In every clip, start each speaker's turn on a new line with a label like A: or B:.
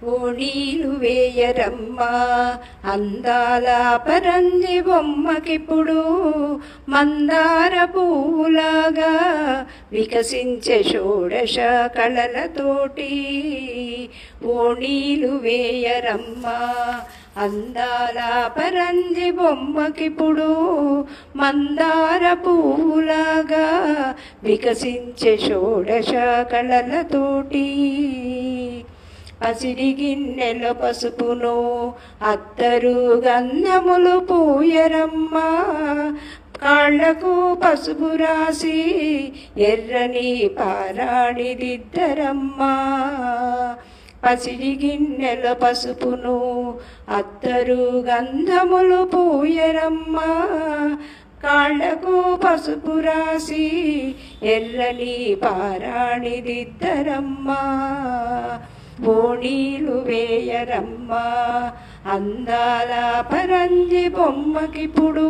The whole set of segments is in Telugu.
A: ఓణీలు వేయరమ్మా అందాల పరంజి బొమ్మకిప్పుడు మందార పువ్వులాగా వికసించే షోడశ కళలతోటి. ఓణీలు వేయరమ్మా అందాల పరంజి బొమ్మకిప్పుడు మందార పువ్వులాగా వికసించే షోడశ కళలతోటి. పసిడి గిన్నెల పసుపును అత్తరు గంధములు పూయరమ్మా కాళ్లకు పసుపు రాసి ఎర్రని పారాణి దిద్దరమ్మా. పసిడి గిన్నెల పసుపును అత్తరు గంధములు పూయరమ్మా కాళ్లకు పసుపు రాసి ఎర్రని పారాణి దిద్దరమ్మా. ఓణీలు వేయరమ్మా అందాల పరంజి బొమ్మకిప్పుడు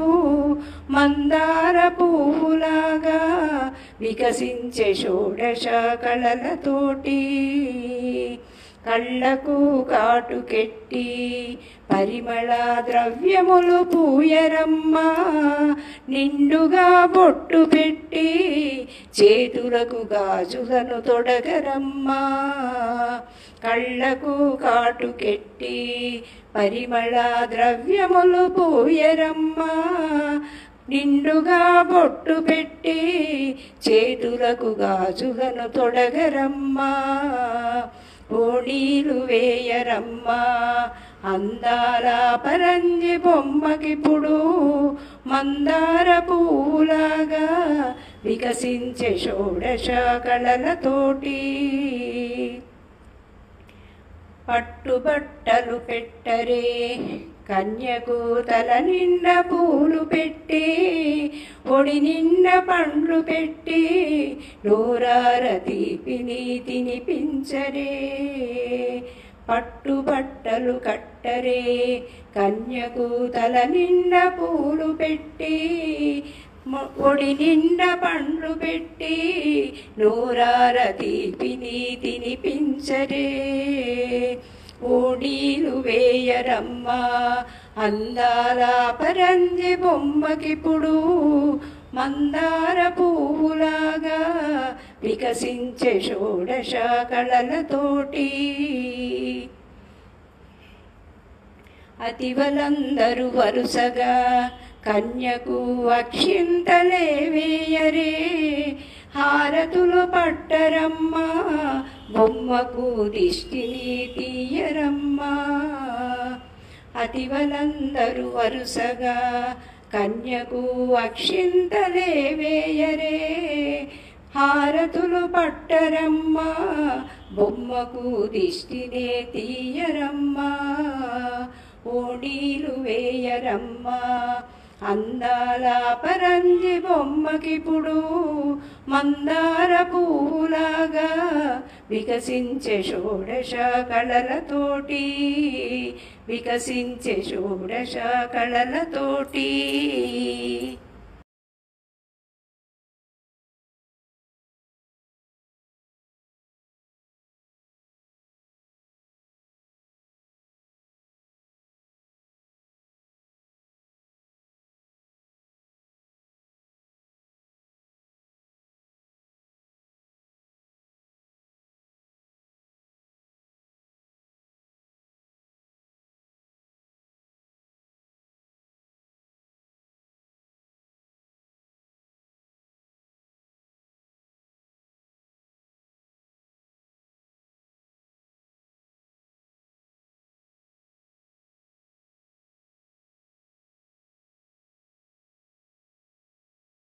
A: మందార పువ్వులాగా వికసించే షోడశ కళలతోటి. కళ్ళకు కాటుకెట్టి పరిమళ ద్రవ్యములు పూయరమ్మా నిండుగా బొట్టు పెట్టి చేతులకు గాజులను తొడగరమ్మా. కళ్ళకు కాటుకెట్టి పరిమళ ద్రవ్యములు పూయరమ్మా నిండుగా బొట్టు పెట్టి చేతులకు గాజులను తొడగరమ్మా. ఓణీలు వేయరమ్మా అందాల పరంజి బొమ్మకిప్పుడు మందార పువ్వులాగా వికసించే షోడశ కళలతోటి. పట్టుబట్టలు పెట్టరే కన్యకు తల నిండా పూలు పెట్టి ఒడి నిండా పండ్లు పెట్టి నోరార తీపిని తినిపించరే. పట్టుబట్టలు కట్టరే కన్యకు తల నిండా పూలు పెట్టి ఒడి నిండా పండ్లు పెట్టి నోరార తీపిని తినిపించరే. ఓణీలు వేయరమ్మా అందాల పరంజి బొమ్మకిప్పుడు మందార పువ్వులాగా వికసించే షోడశ కళలతోటి. అతివలందరూ వరుసగా కన్యకు అక్షింతలే వేయరే హారతులు పట్టరమ్మా బొమ్మకు దిష్టిని తీయరమ్మా. అతివలందరూ వరుసగా కన్యకు అక్షింతలే వేయరే హారతులు పట్టరమ్మా బొమ్మకు దిష్టినే తీయరమ్మా. ఓణీలు వేయరమ్మా అందాల పరంజి బొమ్మకిప్పుడు మందార పువ్వులాగా వికసించే షోడశ కళలతోటి. వికసించే షోడశ కళలతోటి.